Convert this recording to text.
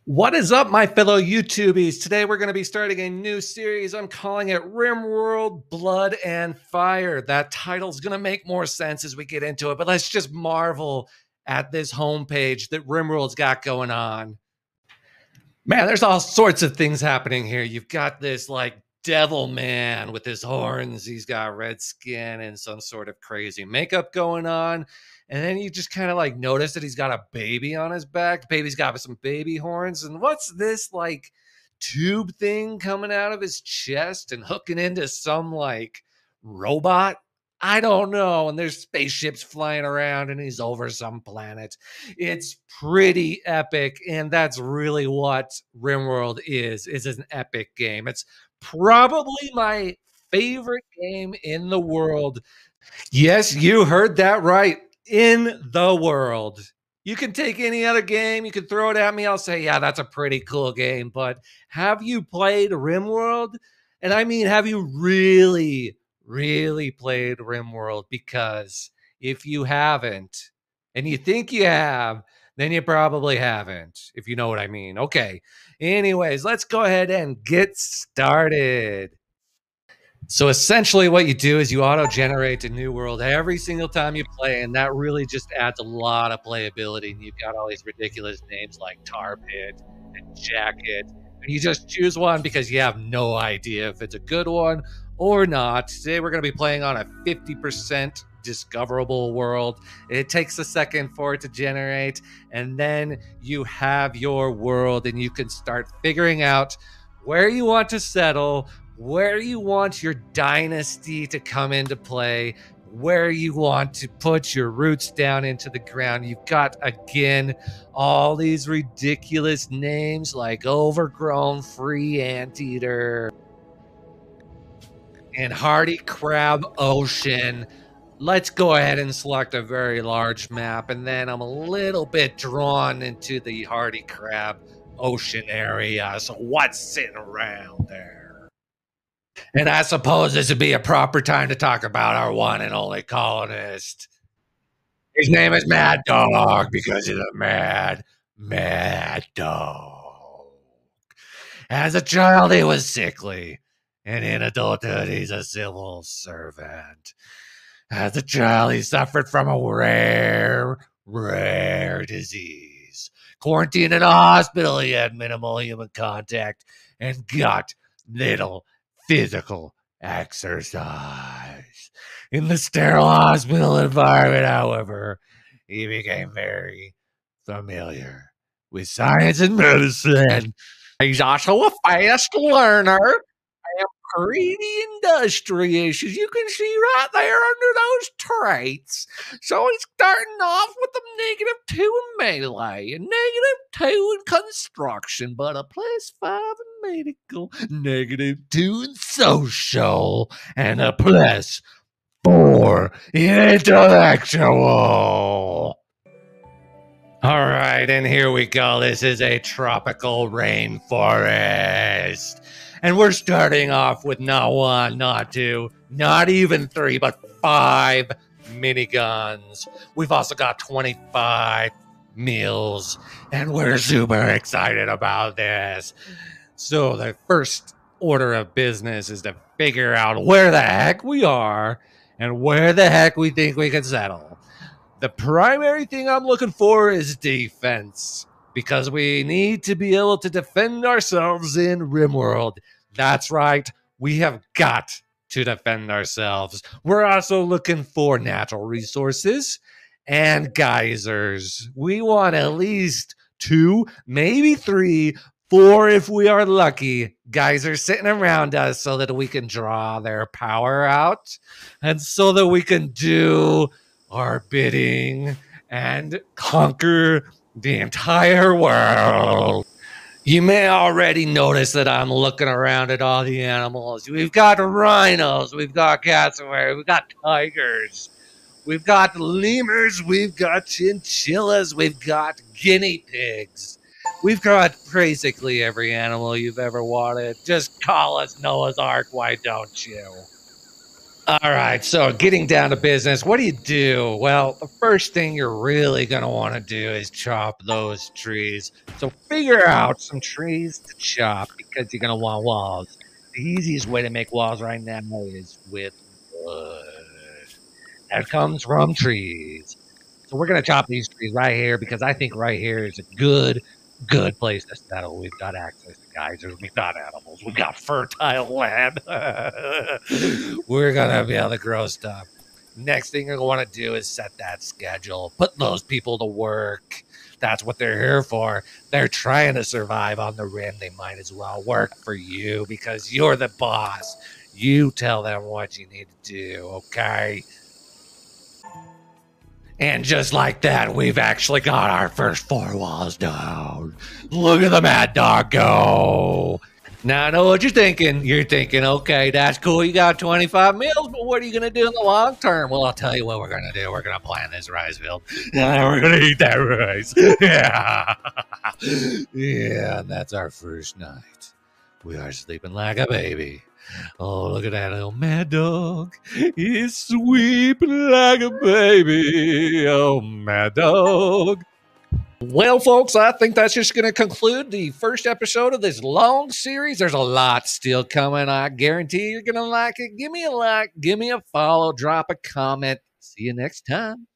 What is up, my fellow YouTubies? Today we're going to be starting a new series. I'm calling it Rimworld Blood and Fire. That title's going to make more sense as we get into it, but let's just marvel at this homepage that Rimworld's got going on. Man, there's all sorts of things happening here. You've got this like devil man with his horns. He's got red skin and some sort of crazy makeup going on. And then you just kind of like notice that he's got a baby on his back. The baby's got some baby horns. And what's this like tube thing coming out of his chest and hooking into some like robot? I don't know. And there's spaceships flying around and he's over some planet. It's pretty epic. And that's really what Rimworld is an epic game. It's probably my favorite game in the world. Yes, you heard that right. In the world. You can take any other game, you can throw it at me. I'll say, yeah, that's a pretty cool game. But have you played Rimworld? And I mean, have you really played Rimworld? Because if you haven't, and you think you have, then you probably haven't, if you know what I mean. Okay. Anyways, let's go ahead and get started. So essentially what you do is you auto-generate a new world every single time you play, and that really just adds a lot of playability. And you've got all these ridiculous names like Tar Pit and Jacket, and you just choose one because you have no idea if it's a good one or not. Today we're going to be playing on a 50% discoverable world. It takes a second for it to generate, and then you have your world, and you can start figuring out where you want to settle, where you want your dynasty to come into play, where you want to put your roots down into the ground. You've got, again, all these ridiculous names like Overgrown Free Anteater and Hardy Crab Ocean. Let's go ahead and select a very large map, and then I'm a little bit drawn into the Hardy Crab Ocean area. So what's sitting around there? And I suppose this would be a proper time to talk about our one and only colonist. His name is Mad Dog because he's a mad dog. As a child, he was sickly, and in adulthood, he's a civil servant. As a child, he suffered from a rare disease. Quarantined in a hospital, he had minimal human contact and got little physical exercise. In the sterile hospital environment, however, he became very familiar with science and medicine. He's also a fast learner and pretty industrious, as you can see right there under those traits. So he's starting off with a -2 in melee, a -2 in construction, but a +5 in medical, -2 in social, and a +4 in intellectual. All right, and here we go. This is a tropical rainforest. And we're starting off with not one, not two, not even three, but 5 miniguns. We've also got 25 meals, and we're super excited about this. So the first order of business is to figure out where the heck we are and where the heck we think we can settle. The primary thing I'm looking for is defense, because we need to be able to defend ourselves in Rimworld. That's right, we have got to defend ourselves. We're also looking for natural resources and geysers. We want at least 2, maybe 3, 4 if we are lucky, geysers sitting around us so that we can draw their power out and so that we can do our bidding and conquer the entire world. You may already notice that I'm looking around at all the animals. We've got rhinos, we've got cassowaries, we've got tigers, we've got lemurs, we've got chinchillas, we've got guinea pigs. We've got basically every animal you've ever wanted. Just call us Noah's Ark, why don't you? All right, so getting down to business, what do you do? Well, the first thing you're really going to want to do is chop those trees. So figure out some trees to chop because you're going to want walls. The easiest way to make walls right now is with wood. That comes from trees. So we're gonna chop these trees right here because I think right here is a good place to settle. We've got access to geysers, we've got animals, we've got fertile land. We're gonna be able to grow stuff. Next thing you're gonna want to do is set that schedule. Put those people to work. That's what they're here for. They're trying to survive on the rim. They might as well work for you because you're the boss. You tell them what you need to do, okay? And just like that, we've actually got our first four walls down. Look at the mad dog go. Now I know what you're thinking. You're thinking, okay, that's cool. You got 25 meals, but what are you going to do in the long term? Well, I'll tell you what we're going to do. We're going to plant this rice field. And we're going to eat that rice. Yeah. Yeah, and that's our first night. We are sleeping like a baby. Oh, look at that little mad dog. He's sweeping like a baby. Oh, mad dog. Well, folks, I think that's just going to conclude the first episode of this long series. There's a lot still coming. I guarantee you're going to like it. Give me a like, give me a follow, drop a comment. See you next time.